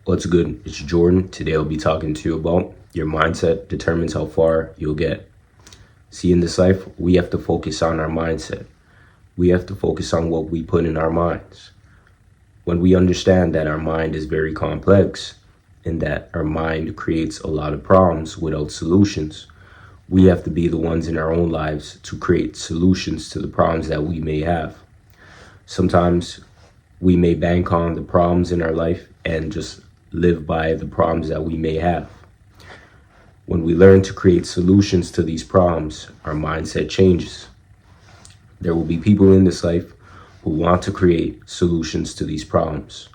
What's good? It's Jordan. Today I'll be talking to you about your mindset determines how far you'll get. See, in this life, we have to focus on our mindset. We have to focus on what we put in our minds. When we understand that our mind is very complex and that our mind creates a lot of problems without solutions, we have to be the ones in our own lives to create solutions to the problems that we may have. Sometimes we may bank on the problems in our life and just live by the problems that we may have. When we learn to create solutions to these problems, our mindset changes. There will be people in this life who want to create solutions to these problems.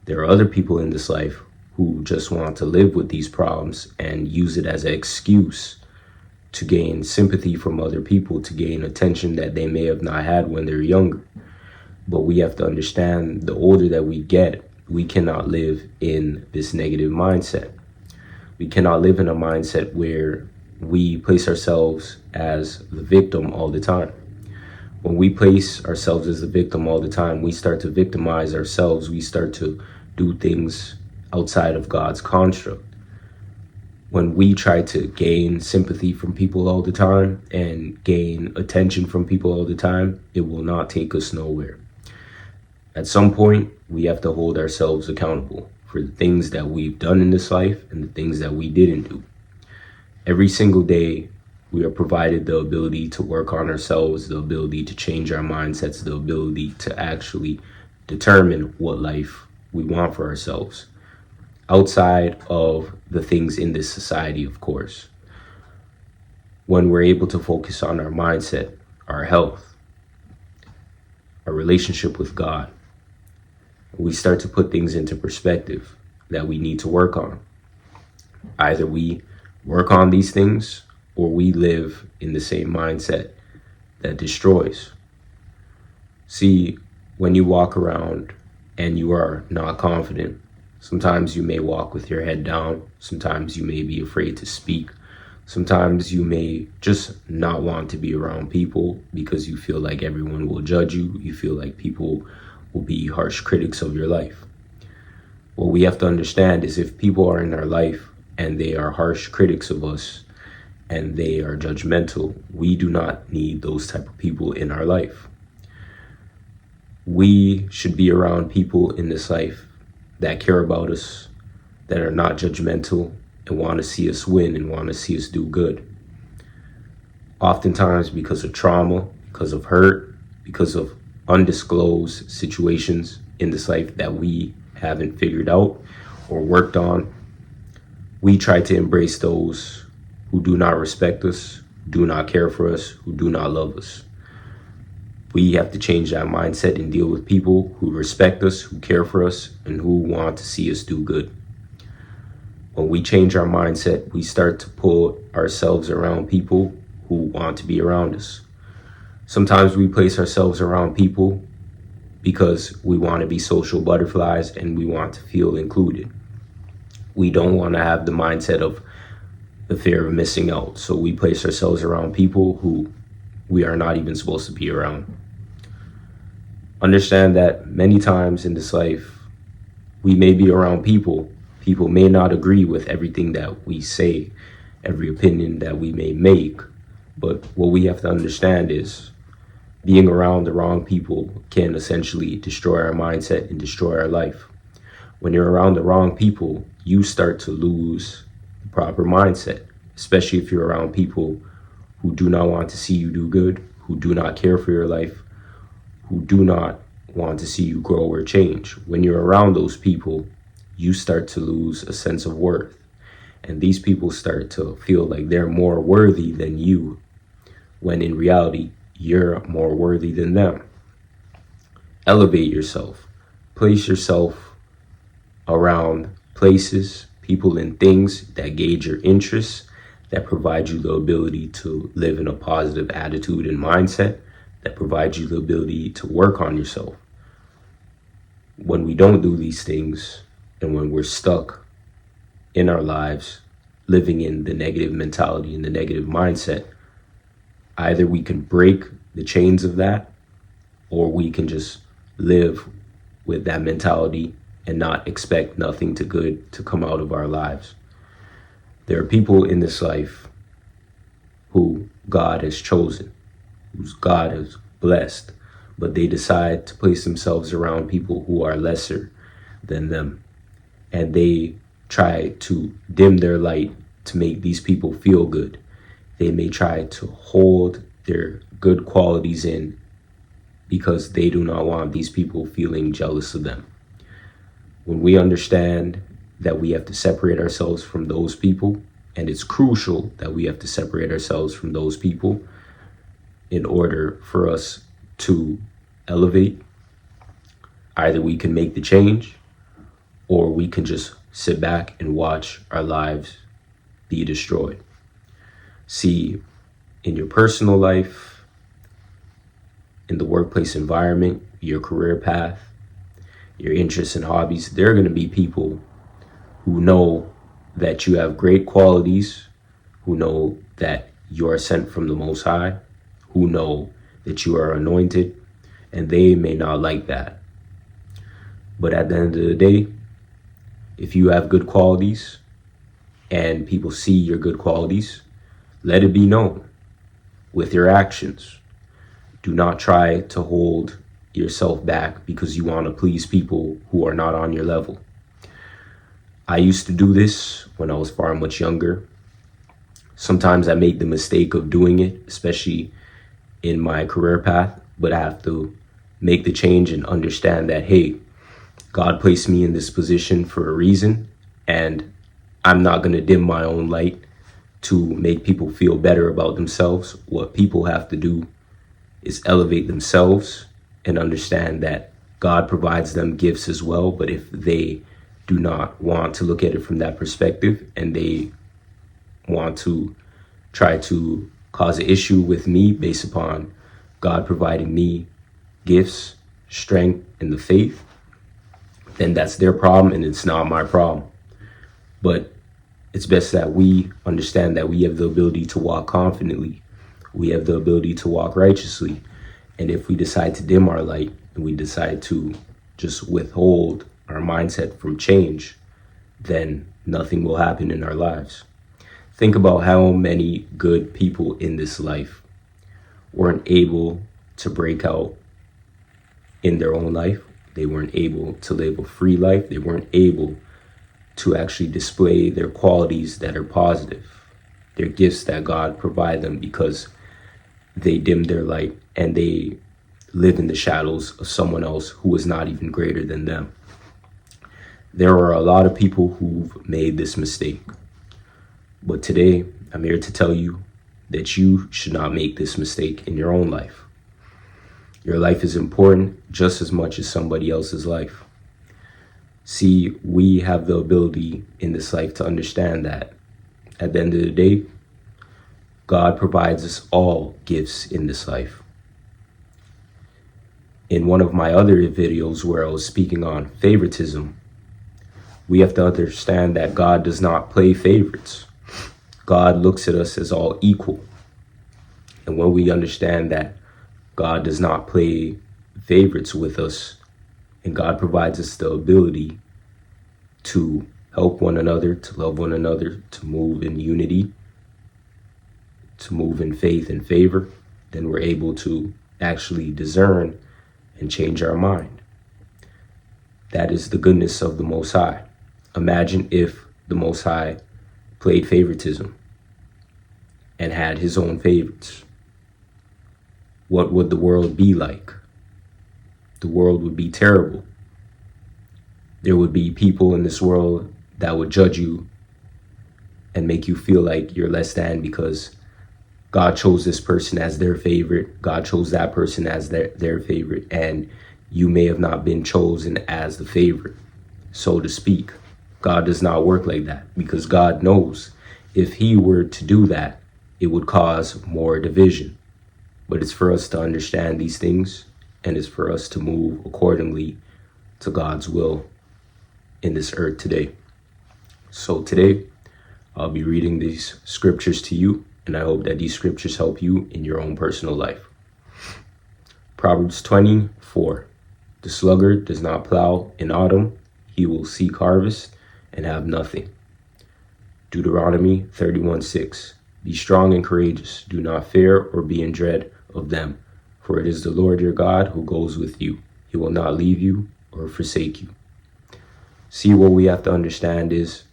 There are other people in this life who just want to live with these problems and use it as an excuse to gain sympathy from other people, to gain attention that they may have not had when they're younger. But we have to understand, the older that we get, we cannot live in this negative mindset. We cannot live in a mindset where we place ourselves as the victim all the time. When we place ourselves as the victim all the time, we start to victimize ourselves. We start to do things outside of God's construct. When we try to gain sympathy from people all the time and gain attention from people all the time, it will not take us nowhere. At some point, we have to hold ourselves accountable for the things that we've done in this life and the things that we didn't do. Every single day, we are provided the ability to work on ourselves, the ability to change our mindsets, the ability to actually determine what life we want for ourselves, outside of the things in this society, of course. When we're able to focus on our mindset, our health, our relationship with God, we start to put things into perspective that we need to work on. Either we work on these things or we live in the same mindset that destroys. See, when you walk around and you are not confident, sometimes you may walk with your head down. Sometimes you may be afraid to speak. Sometimes you may just not want to be around people because you feel like everyone will judge you. You feel like people will be harsh critics of your life. What we have to understand is, if people are in our life and they are harsh critics of us and they are judgmental, we do not need those type of people in our life. We should be around people in this life that care about us, that are not judgmental and want to see us win and want to see us do good. Oftentimes, because of trauma, because of hurt, because of undisclosed situations in this life that we haven't figured out or worked on, we try to embrace those who do not respect us, do not care for us, who do not love us. We have to change that mindset and deal with people who respect us, who care for us, and who want to see us do good. When we change our mindset, we start to pull ourselves around people who want to be around us. Sometimes we place ourselves around people because we want to be social butterflies and we want to feel included. We don't want to have the mindset of the fear of missing out. So we place ourselves around people who we are not even supposed to be around. Understand that many times in this life, we may be around people. People may not agree with everything that we say, every opinion that we may make. But what we have to understand is, being around the wrong people can essentially destroy our mindset and destroy our life. When you're around the wrong people, you start to lose the proper mindset, especially if you're around people who do not want to see you do good, who do not care for your life, who do not want to see you grow or change. When you're around those people, you start to lose a sense of worth. And these people start to feel like they're more worthy than you, when in reality, you're more worthy than them. Elevate yourself. Place yourself around places, people, and things that gauge your interests, that provide you the ability to live in a positive attitude and mindset, that provide you the ability to work on yourself. When we don't do these things, and when we're stuck in our lives, living in the negative mentality and the negative mindset, either we can break the chains of that, or we can just live with that mentality and not expect nothing to good to come out of our lives. There are people in this life who God has chosen, whose God has blessed, but they decide to place themselves around people who are lesser than them. And they try to dim their light to make these people feel good. They may try to hold their good qualities in because they do not want these people feeling jealous of them. When we understand that we have to separate ourselves from those people, and it's crucial that we have to separate ourselves from those people in order for us to elevate, either we can make the change or we can just sit back and watch our lives be destroyed. See, in your personal life, in the workplace environment, your career path, your interests and hobbies, there are going to be people who know that you have great qualities, who know that you are sent from the Most High, who know that you are anointed, and they may not like that. But at the end of the day, if you have good qualities and people see your good qualities, let it be known with your actions. Do not try to hold yourself back because you want to please people who are not on your level. I used to do this when I was far much younger. Sometimes I make the mistake of doing it, especially in my career path, but I have to make the change and understand that, hey, God placed me in this position for a reason, and I'm not going to dim my own light to make people feel better about themselves. What people have to do is elevate themselves and understand that God provides them gifts as well. But if they do not want to look at it from that perspective and they want to try to cause an issue with me based upon God providing me gifts, strength, and the faith, then that's their problem and it's not my problem. But it's best that we understand that we have the ability to walk confidently. We have the ability to walk righteously. And if we decide to dim our light and we decide to just withhold our mindset from change, then nothing will happen in our lives. Think about how many good people in this life weren't able to break out in their own life. They weren't able to live a free life. They weren't able to actually display their qualities that are positive, their gifts that God provided them, because they dimmed their light and they live in the shadows of someone else who is not even greater than them. There are a lot of people who've made this mistake. But today, I'm here to tell you that you should not make this mistake in your own life. Your life is important just as much as somebody else's life. See, we have the ability in this life to understand that at the end of the day, God provides us all gifts in this life. In one of my other videos where I was speaking on favoritism, we have to understand that God does not play favorites. God looks at us as all equal. And when we understand that God does not play favorites with us, and God provides us the ability to help one another, to love one another, to move in unity, to move in faith and favor, then we're able to actually discern and change our mind. That is the goodness of the Most High. Imagine if the Most High played favoritism and had his own favorites. What would the world be like? The world would be terrible. There would be people in this world that would judge you and make you feel like you're less than because God chose this person as their favorite. God chose that person as their favorite. And you may have not been chosen as the favorite, so to speak. God does not work like that because God knows if he were to do that, it would cause more division. But it's for us to understand these things, and it's for us to move accordingly to God's will in this earth today. So today, I'll be reading these scriptures to you, and I hope that these scriptures help you in your own personal life. Proverbs 20:4. The sluggard does not plow in autumn. He he will seek harvest and have nothing. Deuteronomy 31:6. Be strong and courageous. Do not fear or be in dread of them, for it is the Lord your God who goes with you. He will not leave you or forsake you. See, what we have to understand is,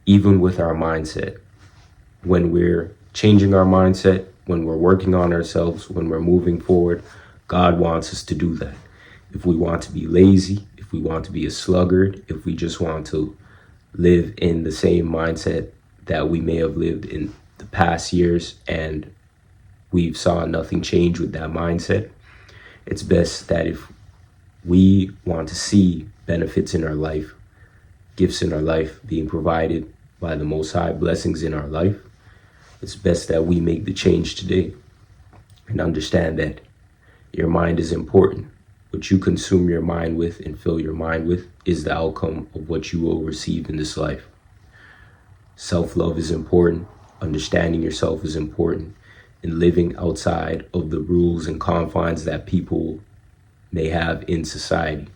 even with our mindset, when we're changing our mindset, when we're working on ourselves, when we're moving forward, God wants us to do that. If we want to be lazy, if we want to be a sluggard, if we just want to live in the same mindset that we may have lived in the past years and we've saw nothing change with that mindset, it's best that if we want to see benefits in our life, gifts in our life being provided by the Most High, blessings in our life, it's best that we make the change today and understand that your mind is important. What you consume your mind with and fill your mind with is the outcome of what you will receive in this life. Self-love is important. Understanding yourself is important. And living outside of the rules and confines that people may have in society.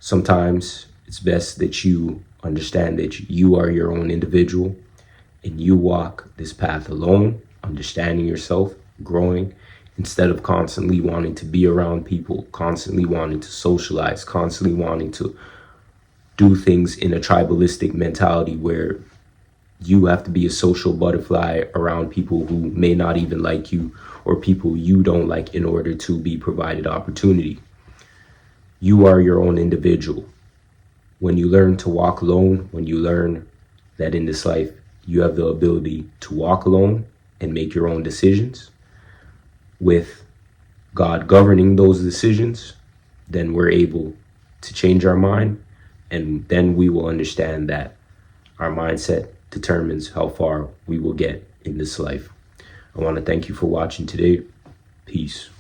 Sometimes it's best that you understand that you are your own individual and you walk this path alone, understanding yourself, growing, instead of constantly wanting to be around people, constantly wanting to socialize, constantly wanting to do things in a tribalistic mentality where you have to be a social butterfly around people who may not even like you or people you don't like in order to be provided opportunity. You are your own individual. When you learn to walk alone, when you learn that in this life you have the ability to walk alone and make your own decisions, with God governing those decisions, then we're able to change our mind, and then we will understand that our mindset determines how far we will get in this life. I want to thank you for watching today. Peace.